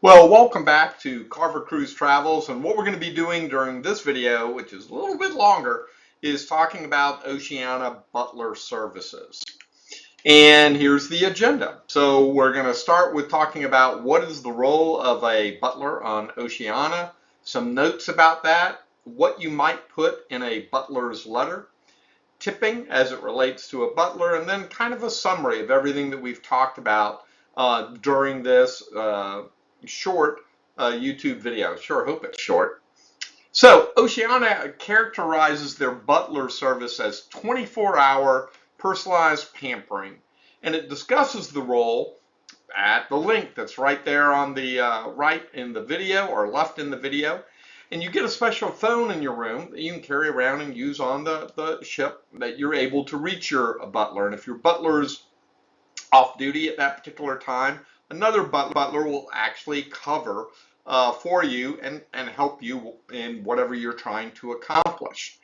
Well, welcome back to Carver Cruise Travels, and what we're going to be doing during this video, which is a little bit longer, is talking about Oceania Butler Services. And here's the agenda. So we're going to start with talking about what is the role of a butler on Oceania, some notes about that, what you might put in a butler's letter, tipping as it relates to a butler, and then kind of a summary of everything that we've talked about during this short YouTube video. Sure hope it's short. So Oceania characterizes their butler service as 24-hour personalized pampering, and it discusses the role at the link that's right there on the right in the video or left in the video. And you get a special phone in your room that you can carry around and use on the ship that you're able to reach your butler. And if your butler's off duty at that particular time, another butler will actually cover for you and help you in whatever you're trying to accomplish.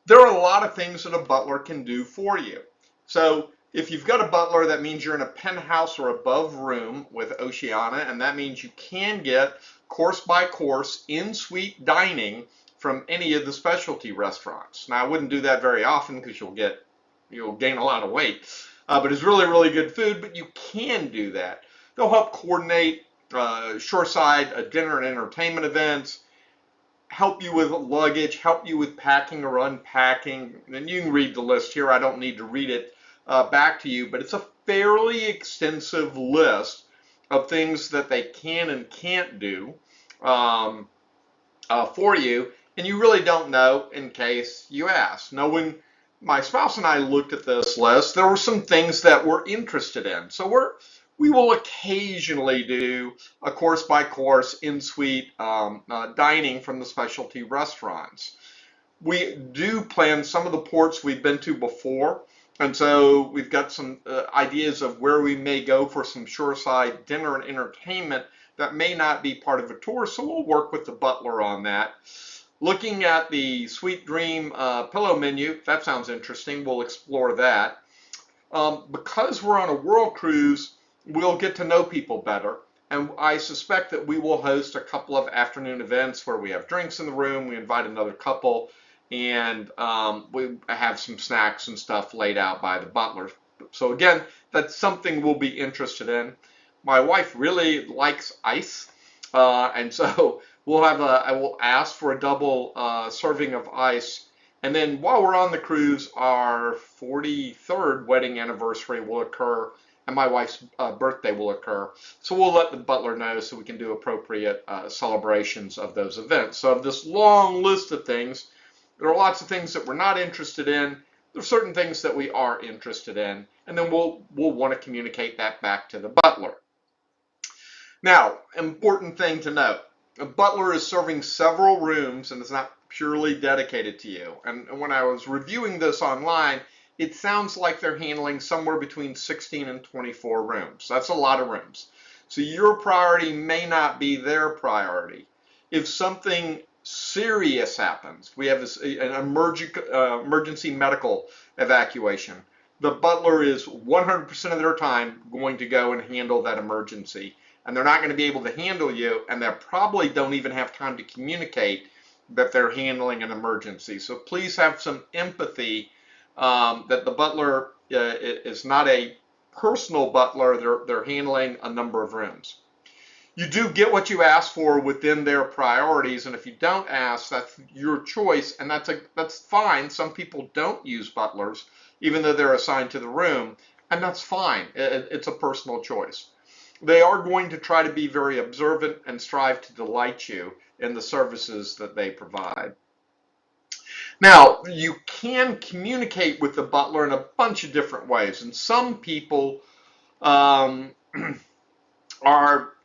There are a lot of things that a butler can do for you. So if you've got a butler, that means you're in a penthouse or above room with Oceania, and that means you can get course by course in-suite dining from any of the specialty restaurants. Now, I wouldn't do that very often because you'll gain a lot of weight, but it's really, really good food, but you can do that. They'll help coordinate shoreside dinner and entertainment events, help you with luggage, help you with packing or unpacking. And you can read the list here. I don't need to read it back to you, but it's a fairly extensive list of things that they can and can't do for you, and you really don't know in case you ask. Now, when my spouse and I looked at this list, there were some things that we're interested in. So we will occasionally do a course by course in-suite dining from the specialty restaurants. We do plan some of the ports we've been to before, and so we've got some ideas of where we may go for some shoreside dinner and entertainment that may not be part of a tour, so we'll work with the butler on that. Looking at the Sweet Dream pillow menu, if that sounds interesting, we'll explore that. Because we're on a world cruise, we'll get to know people better, and I suspect that we will host a couple of afternoon events where we have drinks in the room, we invite another couple, and we have some snacks and stuff laid out by the butlers. So again, that's something we'll be interested in. My wife really likes ice, and so I will ask for a double serving of ice. And then while we're on the cruise, our 43rd wedding anniversary will occur, and my wife's birthday will occur. So we'll let the butler know so we can do appropriate celebrations of those events. So of this long list of things, there are lots of things that we're not interested in. There are certain things that we are interested in, and then we'll want to communicate that back to the butler. Now, important thing to note, a butler is serving several rooms and is not purely dedicated to you. And when I was reviewing this online, it sounds like they're handling somewhere between 16 and 24 rooms. That's a lot of rooms. So your priority may not be their priority. If something serious happens, we have an emergency medical evacuation, the butler is 100% of their time going to go and handle that emergency. And they're not going to be able to handle you, and they probably don't even have time to communicate that they're handling an emergency. So please have some empathy that the butler is not a personal butler. They're handling a number of rooms. You do get what you ask for within their priorities, and if you don't ask, that's your choice, and that's fine. Some people don't use butlers, even though they're assigned to the room, and that's fine. It's a personal choice. They are going to try to be very observant and strive to delight you in the services that they provide. Now, you can communicate with the butler in a bunch of different ways, and some people are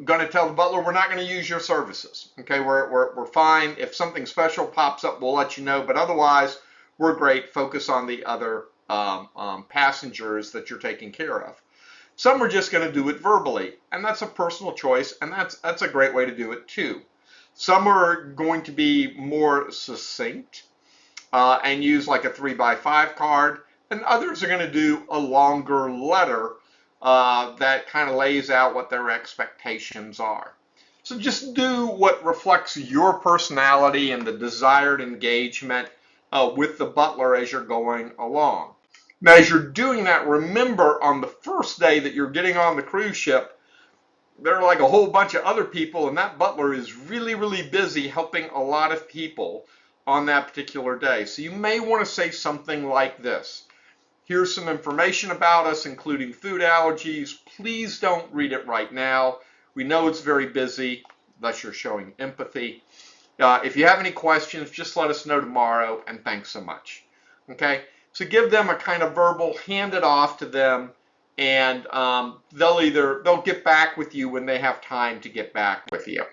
going to tell the butler, we're not going to use your services. Okay, we're fine. If something special pops up, we'll let you know, but otherwise, we're great. Focus on the other passengers that you're taking care of. Some are just going to do it verbally, and that's a personal choice, and that's a great way to do it too. Some are going to be more succinct and use like a 3x5 card, and others are going to do a longer letter that kind of lays out what their expectations are. So just do what reflects your personality and the desired engagement with the butler as you're going along. Now, as you're doing that, remember on the first day that you're getting on the cruise ship, there are like a whole bunch of other people, and that butler is really, really busy helping a lot of people on that particular day. So you may want to say something like this. Here's some information about us, including food allergies. Please don't read it right now. We know it's very busy, thus you're showing empathy. If you have any questions, just let us know tomorrow, and thanks so much. Okay, so give them a kind of verbal, hand it off to them, and they'll get back with you when they have time to get back with you.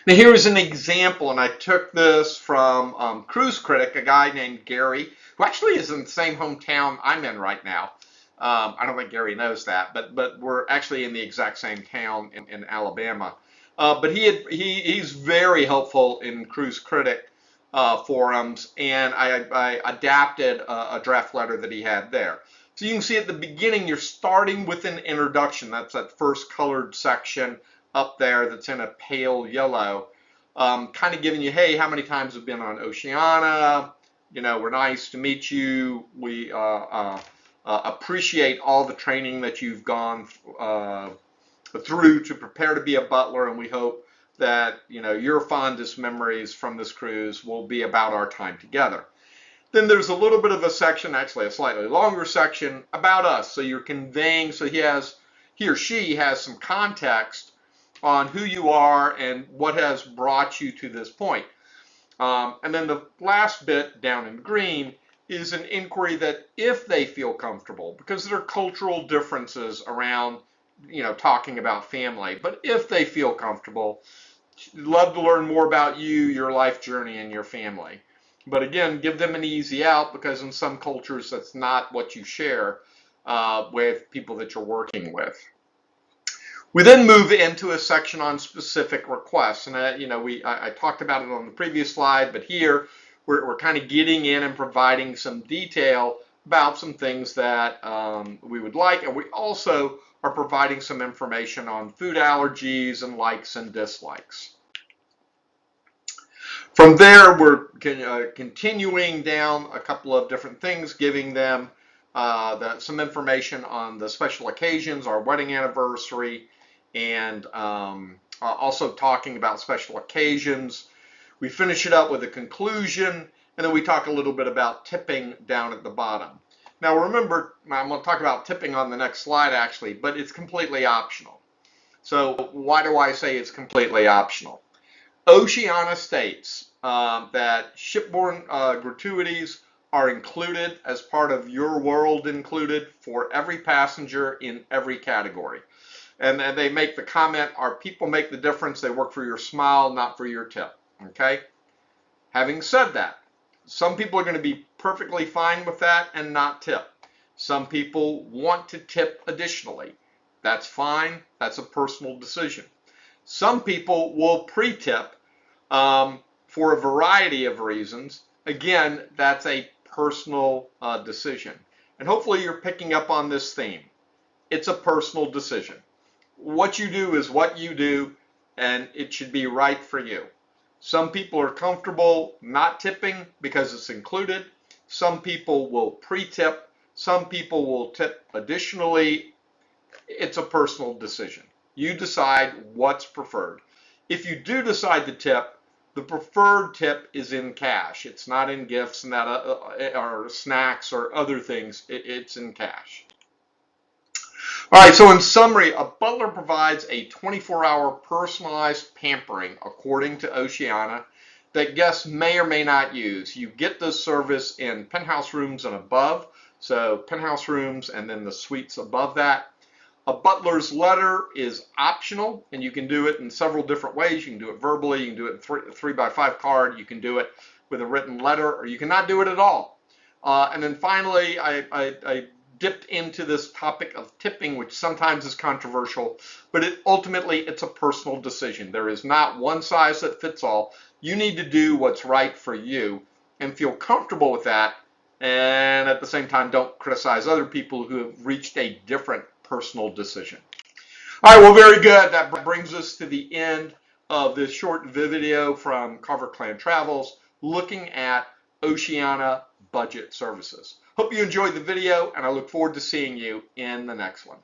Now here's an example, and I took this from Cruise Critic, a guy named Gary, who actually is in the same hometown I'm in right now. I don't think Gary knows that, but we're actually in the exact same town in Alabama. But he's very helpful in Cruise Critic forums, and I adapted a draft letter that he had there. So you can see at the beginning, you're starting with an introduction. That's that first colored section up there that's in a pale yellow, kind of giving you, hey, how many times have been on Oceania? You know, we're nice to meet you. We appreciate all the training that you've gone through to prepare to be a butler, and we hope that, you know, your fondest memories from this cruise will be about our time together. Then there's a little bit of a section, actually a slightly longer section, about us. So you're conveying, so he or she has some context on who you are and what has brought you to this point. And then the last bit down in green is an inquiry that if they feel comfortable, because there are cultural differences around, you know, talking about family, but if they feel comfortable, love to learn more about you, your life journey, and your family. But again, give them an easy out, because in some cultures that's not what you share with people that you're working with. We then move into a section on specific requests, and I talked about it on the previous slide, but here we're kind of getting in and providing some detail about some things that we would like, and we also are providing some information on food allergies and likes and dislikes. From there, we're continuing down a couple of different things, giving them some information on the special occasions, our wedding anniversary, and also talking about special occasions. We finish it up with a conclusion, and then we talk a little bit about tipping down at the bottom. Now remember, I'm going to talk about tipping on the next slide actually, but it's completely optional. So why do I say it's completely optional? Oceania states that shipborne gratuities are included as part of your world included for every passenger in every category. And they make the comment, our people make the difference, they work for your smile, not for your tip. Okay? Having said that, some people are going to be perfectly fine with that and not tip. Some people want to tip additionally. That's fine. That's a personal decision. Some people will pre-tip for a variety of reasons. Again, that's a personal decision. And hopefully you're picking up on this theme. It's a personal decision. What you do is what you do, and it should be right for you. Some people are comfortable not tipping because it's included. Some people will pre-tip. Some people will tip additionally. It's a personal decision. You decide what's preferred. If you do decide to tip, the preferred tip is in cash. It's not in gifts and that or snacks or other things. It's in cash. All right, so in summary, a butler provides a 24-hour personalized pampering according to Oceania that guests may or may not use. You get this service in penthouse rooms and above, so penthouse rooms and then the suites above that. A butler's letter is optional, and you can do it in several different ways. You can do it verbally, you can do it in a 3x5 card, you can do it with a written letter, or you cannot do it at all. And then finally, I dipped into this topic of tipping, which sometimes is controversial, but ultimately it's a personal decision. There is not one size that fits all. You need to do what's right for you and feel comfortable with that, and at the same time don't criticize other people who have reached a different personal decision. All right, well, very good. That brings us to the end of this short video from Carver Clan Travels, looking at Oceania Budget Services. Hope you enjoyed the video, and I look forward to seeing you in the next one.